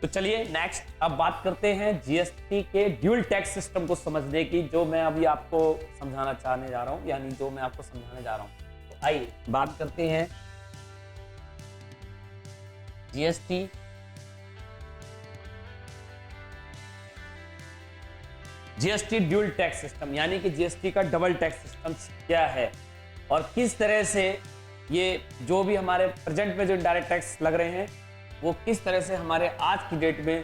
तो चलिए नेक्स्ट अब बात करते हैं जीएसटी के ड्यूल टैक्स सिस्टम को समझने की, जो मैं अभी आपको समझाना चाहने जा रहा हूं, यानी जो मैं आपको समझाने जा रहा हूं। तो आइए बात करते हैं जीएसटी ड्यूल टैक्स सिस्टम, यानी कि जीएसटी का डबल टैक्स सिस्टम क्या है और किस तरह से ये जो भी हमारे प्रेजेंट में जो डायरेक्ट टैक्स लग रहे हैं वो किस तरह से हमारे आज की डेट में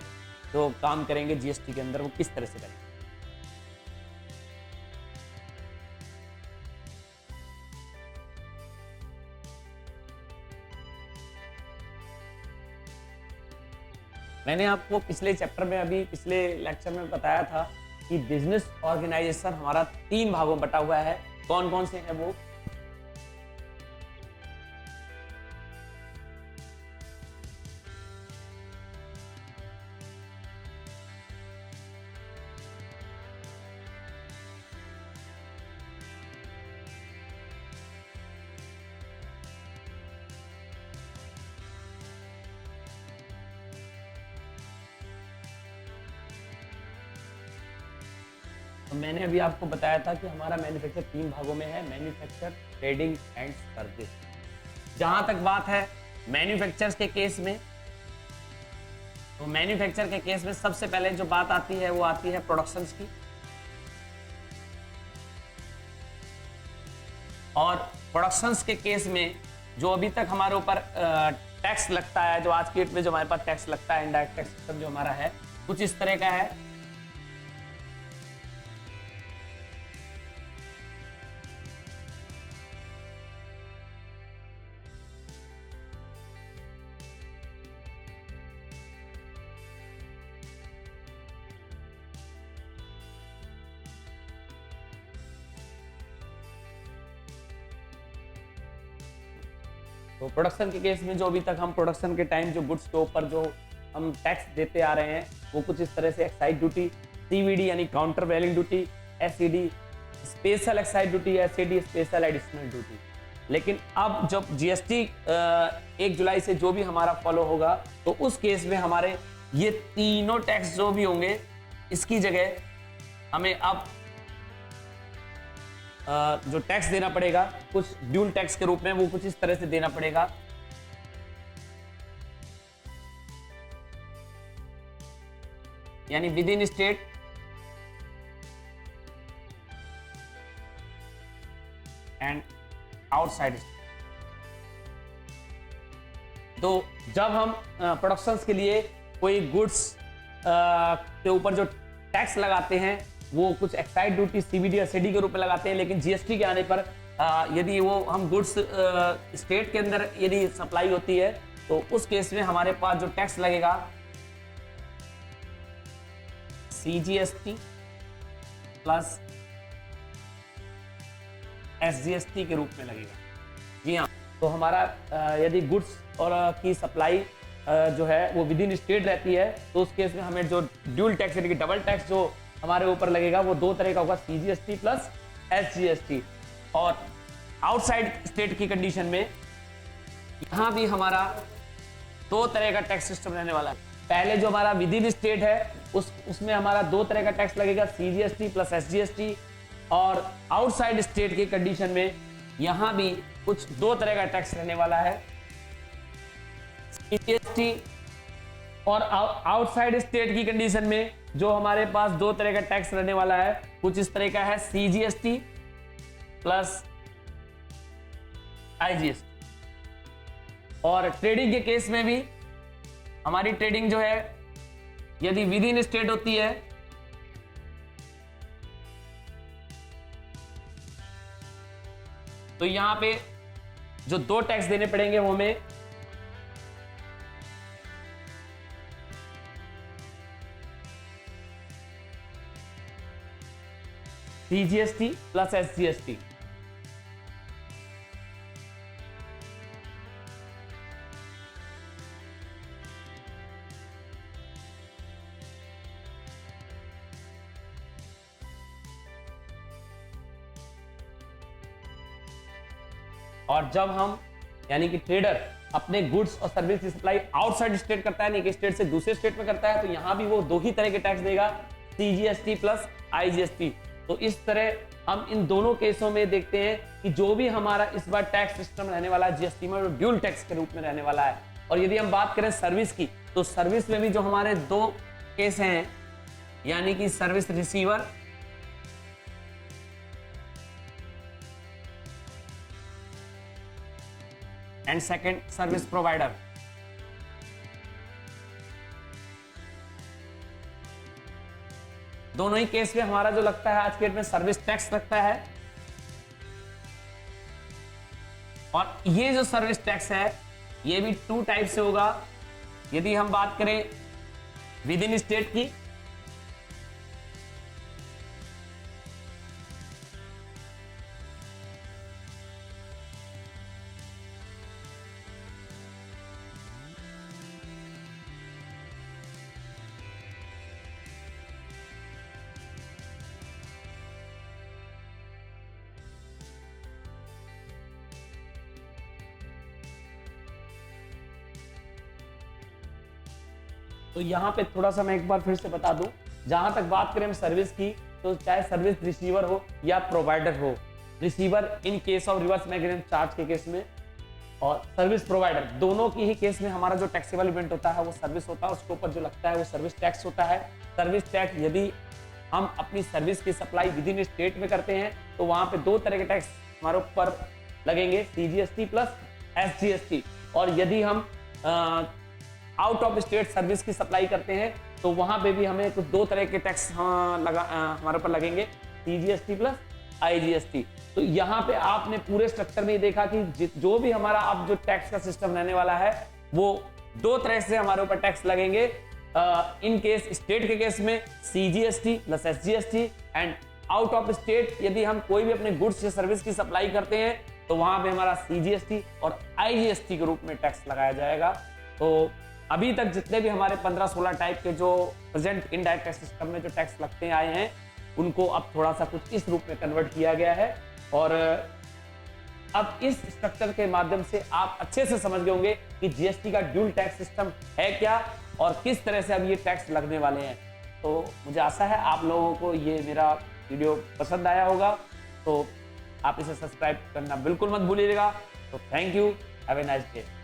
जो काम करेंगे जीएसटी के अंदर वो किस तरह से करेंगे। मैंने आपको पिछले चैप्टर में पिछले लेक्चर में बताया था कि बिजनेस ऑर्गेनाइजेशन हमारा 3 भागों में बटा हुआ है। कौन कौन से हैं वो? तो मैंने अभी आपको बताया था कि हमारा मैन्युफैक्चर 3 भागों में है, मैन्युफैक्चर, ट्रेडिंग एंड सर्विस। जहां तक बात है मैन्युफैक्चर के केस में, तो मैन्युफैक्चर के केस में सबसे पहले जो बात आती है वो आती है प्रोडक्शंस की। और प्रोडक्शंस के केस में जो अभी तक हमारे ऊपर टैक्स लगता है, जो आज की डेट में जो हमारे पास टैक्स लगता है, इनडायरेक्ट टैक्स सिस्टम जो हमारा है कुछ इस तरह का है। तो प्रोडक्शन के केस में जो अभी तक हम प्रोडक्शन के टाइम जो गुड्स के ऊपर जो हम टैक्स देते आ रहे हैं वो कुछ इस तरह से एक्साइज ड्यूटी, सीवीडी यानी countervailing duty, SED special excise duty, SED special additional duty. लेकिन अब जब जीएसटी 1 जुलाई से जो भी हमारा फॉलो होगा तो उस केस में हमारे ये तीनों टैक्स जो भी होंगे इसकी जगह हमें अब जो टैक्स देना पड़ेगा कुछ ड्यूल टैक्स के रूप में, वो कुछ इस तरह से देना पड़ेगा। यानी with in state and outside state. तो जब हम प्रोडक्शंस के लिए कोई गुड्स के ऊपर जो टैक्स लगाते हैं वो कुछ एक्साइज ड्यूटी, सीवीडी, एसईडी के रूप में लगाते हैं, लेकिन जीएसटी के आने पर यदि वो हम गुड्स स्टेट के अंदर यदि सप्लाई होती है तो उस केस में हमारे पास जो टैक्स लगेगा सीजीएसटी प्लस एसजीएसटी के रूप में लगेगा। जी हाँ, तो हमारा यदि गुड्स और की सप्लाई जो है वो विद इन स्टेट रहती है तो उस केस में हमें जो ड्यूल टैक्स यानी कि डबल टैक्स जो हमारे ऊपर लगेगा वो 2 तरह का होगा, सीजीएसटी प्लस एसजीएसटी। और आउटसाइड स्टेट की कंडीशन में यहां भी हमारा 2 तरह का टैक्स सिस्टम रहने वाला है। पहले जो हमारा विद इन स्टेट है उसमें हमारा 2 तरह का टैक्स लगेगा, सीजीएसटी प्लस एसजीएसटी। और आउटसाइड स्टेट की कंडीशन में यहां भी कुछ 2 तरह का टैक्स रहने वाला है, सीजीएसटी। और आउटसाइड स्टेट की कंडीशन में जो हमारे पास 2 तरह का टैक्स रहने वाला है कुछ इस तरह का है, सीजीएसटी प्लस आईजीएसटी। और ट्रेडिंग के केस में भी हमारी ट्रेडिंग जो है यदि विद इन स्टेट होती है तो यहां पे जो 2 टैक्स देने पड़ेंगे वो हमें सीजीएसटी प्लस एसजीएसटी। और जब हम यानी कि ट्रेडर अपने गुड्स और सर्विस की सप्लाई आउटसाइड स्टेट करता है, एक स्टेट से दूसरे स्टेट में करता है, तो यहाँ भी वो दो ही तरह के टैक्स देगा, CGST प्लस IGST। तो इस तरह हम इन दोनों केसों में देखते हैं कि जो भी हमारा इस बार टैक्स सिस्टम रहने वाला है जीएसटी में, वो ड्यूल टैक्स के रूप में रहने वाला है। और यदि हम बात करें सर्विस की, तो सर्विस में भी जो हमारे दो केस हैं, यानी कि service receiver and second service provider. दोनों ही केस में हमारा जो लगता है आज के डेट में सर्विस टैक्स लगता है। और ये जो सर्विस टैक्स है ये भी टू टाइप से होगा। यदि हम बात करें विद इन स्टेट की, तो यहाँ पे थोड़ा सा मैं एक बार फिर से बता दूं, जहां तक बात करें हम सर्विस की, तो चाहे सर्विस रिसीवर हो या प्रोवाइडर हो, receiver in case of reverse mechanism charge के केस में, और सर्विस प्रोवाइडर दोनों की ही केस में हमारा जो टैक्सेबल इवेंट होता है वो सर्विस होता है, उसके ऊपर जो लगता है वो सर्विस टैक्स होता है। सर्विस टैक्स यदि हम अपनी सर्विस की सप्लाई विद इन स्टेट में करते हैं तो वहां पे दो तरह के टैक्स हमारे ऊपर लगेंगे, CGST प्लस SGST। और यदि हम आउट ऑफ स्टेट सर्विस की सप्लाई करते हैं तो वहां पे भी हमें कुछ दो तरह के टैक्स हमारे ऊपर लगेंगे, CGST प्लस IGST। तो यहाँ पे आपने पूरे स्ट्रक्चर में देखा कि जो भी हमारा अब जो टैक्स का सिस्टम रहने वाला है वो दो तरह से हमारे ऊपर टैक्स लगेंगे। इन केस स्टेट के केस में CGST plus SGST, and out of state यदि हम कोई भी अपने गुड्स या सर्विस की सप्लाई करते हैं तो वहां पे हमारा CGST और IGST के रूप में टैक्स लगाया जाएगा। तो अभी तक जितने भी हमारे 15-16 टाइप के जो प्रेजेंट इनडायरेक्ट टैक्स सिस्टम में जो टैक्स लगते आए हैं, उनको अब थोड़ा सा कुछ इस रूप में कन्वर्ट किया गया है। और अब इस स्ट्रक्चर के माध्यम से आप अच्छे से समझ गए होंगे कि जीएसटी का ड्यूल टैक्स सिस्टम है क्या और किस तरह से अब ये टैक्स लगने वाले हैं। तो मुझे आशा है आप लोगों को ये मेरा वीडियो पसंद आया होगा, तो आप इसे सब्सक्राइब करना बिल्कुल मत भूलिएगा। तो thank you, have a nice day.